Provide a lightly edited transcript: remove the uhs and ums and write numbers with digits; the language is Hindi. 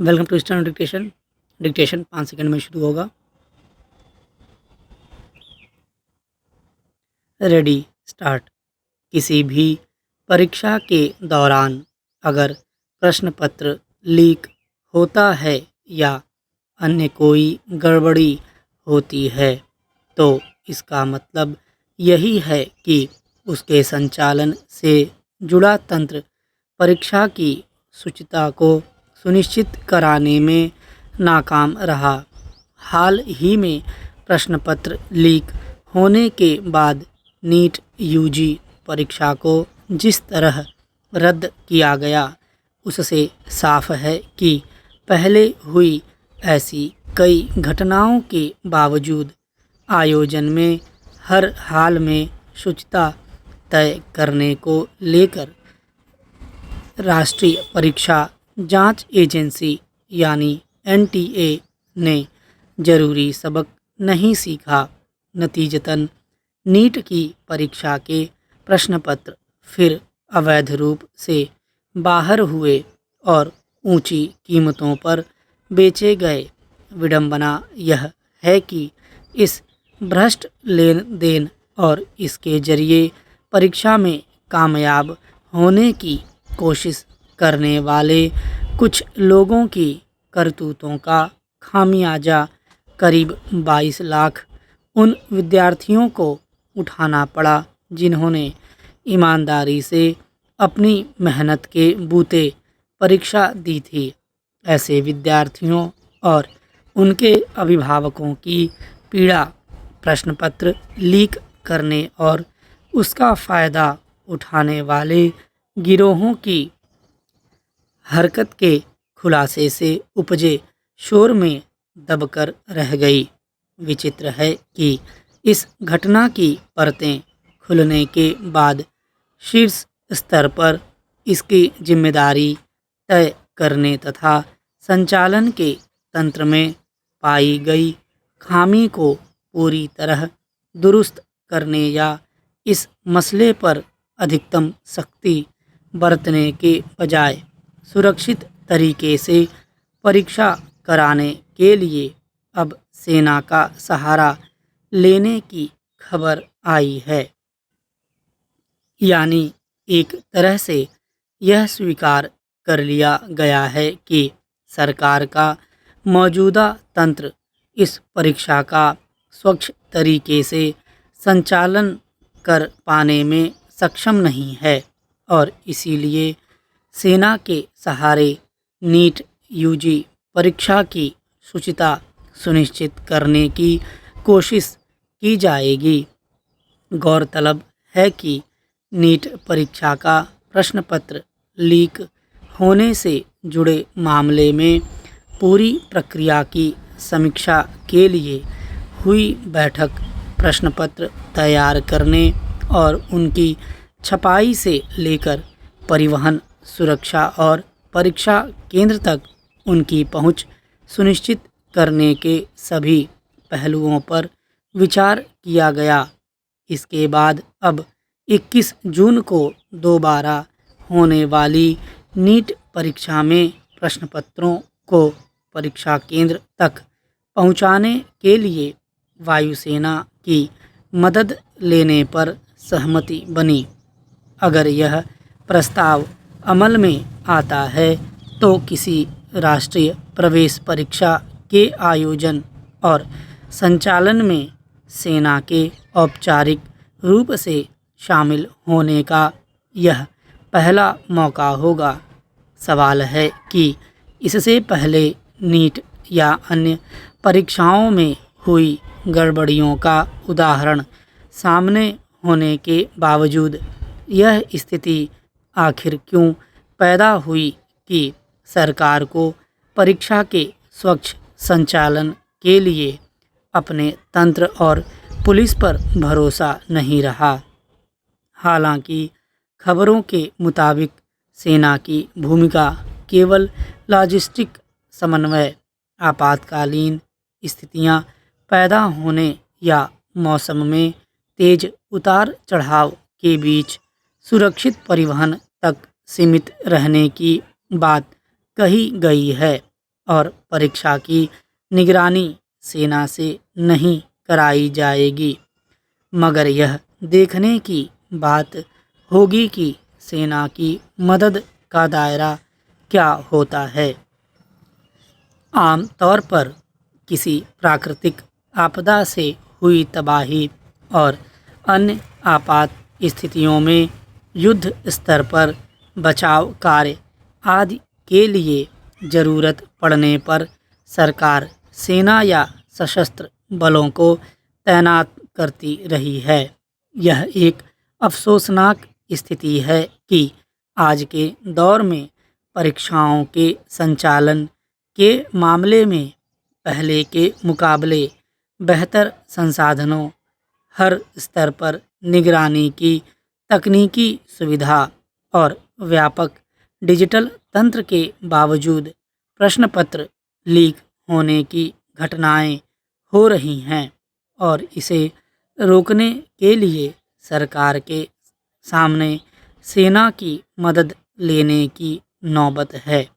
Welcome to standard dictation. Dictation 5 second में शुरू होगा। Ready, start. किसी भी परीक्षा के दौरान अगर प्रश्न पत्र लीक होता है या अन्य कोई गड़बड़ी होती है तो इसका मतलब यही है कि उसके संचालन से जुड़ा तंत्र परीक्षा की शुचिता को सुनिश्चित कराने में नाकाम रहा। हाल ही में प्रश्न पत्र लीक होने के बाद नीट यूजी परीक्षा को जिस तरह रद्द किया गया उससे साफ है कि पहले हुई ऐसी कई घटनाओं के बावजूद आयोजन में हर हाल में शुचिता तय करने को लेकर राष्ट्रीय परीक्षा जांच एजेंसी यानी एनटीए ने जरूरी सबक नहीं सीखा। नतीजतन नीट की परीक्षा के प्रश्न पत्र फिर अवैध रूप से बाहर हुए और ऊंची कीमतों पर बेचे गए। विडंबना यह है कि इस भ्रष्ट लेन देन और इसके जरिए परीक्षा में कामयाब होने की कोशिश करने वाले कुछ लोगों की करतूतों का खामियाजा करीब 22 लाख उन विद्यार्थियों को उठाना पड़ा जिन्होंने ईमानदारी से अपनी मेहनत के बूते परीक्षा दी थी। ऐसे विद्यार्थियों और उनके अभिभावकों की पीड़ा प्रश्न पत्र लीक करने और उसका फ़ायदा उठाने वाले गिरोहों की हरकत के खुलासे से उपजे शोर में दबकर रह गई। विचित्र है कि इस घटना की परतें खुलने के बाद शीर्ष स्तर पर इसकी जिम्मेदारी तय करने तथा संचालन के तंत्र में पाई गई खामी को पूरी तरह दुरुस्त करने या इस मसले पर अधिकतम सख्ती बरतने के बजाय सुरक्षित तरीके से परीक्षा कराने के लिए अब सेना का सहारा लेने की खबर आई है। यानी एक तरह से यह स्वीकार कर लिया गया है कि सरकार का मौजूदा तंत्र इस परीक्षा का स्वच्छ तरीके से संचालन कर पाने में सक्षम नहीं है और इसीलिए सेना के सहारे नीट यूजी परीक्षा की शुचिता सुनिश्चित करने की कोशिश की जाएगी। गौरतलब है कि नीट परीक्षा का प्रश्न पत्र लीक होने से जुड़े मामले में पूरी प्रक्रिया की समीक्षा के लिए हुई बैठक प्रश्न पत्र तैयार करने और उनकी छपाई से लेकर परिवहन, सुरक्षा और परीक्षा केंद्र तक उनकी पहुंच सुनिश्चित करने के सभी पहलुओं पर विचार किया गया। इसके बाद अब 21 जून को दोबारा होने वाली नीट परीक्षा में प्रश्न पत्रों को परीक्षा केंद्र तक पहुंचाने के लिए वायुसेना की मदद लेने पर सहमति बनी। अगर यह प्रस्ताव अमल में आता है तो किसी राष्ट्रीय प्रवेश परीक्षा के आयोजन और संचालन में सेना के औपचारिक रूप से शामिल होने का यह पहला मौका होगा। सवाल है कि इससे पहले नीट या अन्य परीक्षाओं में हुई गड़बड़ियों का उदाहरण सामने होने के बावजूद यह स्थिति आखिर क्यों पैदा हुई कि सरकार को परीक्षा के स्वच्छ संचालन के लिए अपने तंत्र और पुलिस पर भरोसा नहीं रहा। हालांकि खबरों के मुताबिक सेना की भूमिका केवल लॉजिस्टिक समन्वय, आपातकालीन स्थितियां पैदा होने या मौसम में तेज उतार चढ़ाव के बीच सुरक्षित परिवहन तक सीमित रहने की बात कही गई है। और परीक्षा की निगरानी सेना से नहीं कराई जाएगी, मगर यह देखने की बात होगी कि सेना की मदद का दायरा क्या होता है। आम तौर पर किसी प्राकृतिक आपदा से हुई तबाही और अन्य आपात स्थितियों में युद्ध स्तर पर बचाव कार्य आदि के लिए ज़रूरत पड़ने पर सरकार सेना या सशस्त्र बलों को तैनात करती रही है। यह एक अफसोसनाक स्थिति है कि आज के दौर में परीक्षाओं के संचालन के मामले में पहले के मुकाबले बेहतर संसाधनों, हर स्तर पर निगरानी की तकनीकी सुविधा और व्यापक डिजिटल तंत्र के बावजूद प्रश्न पत्र लीक होने की घटनाएं हो रही हैं और इसे रोकने के लिए सरकार के सामने सेना की मदद लेने की नौबत है।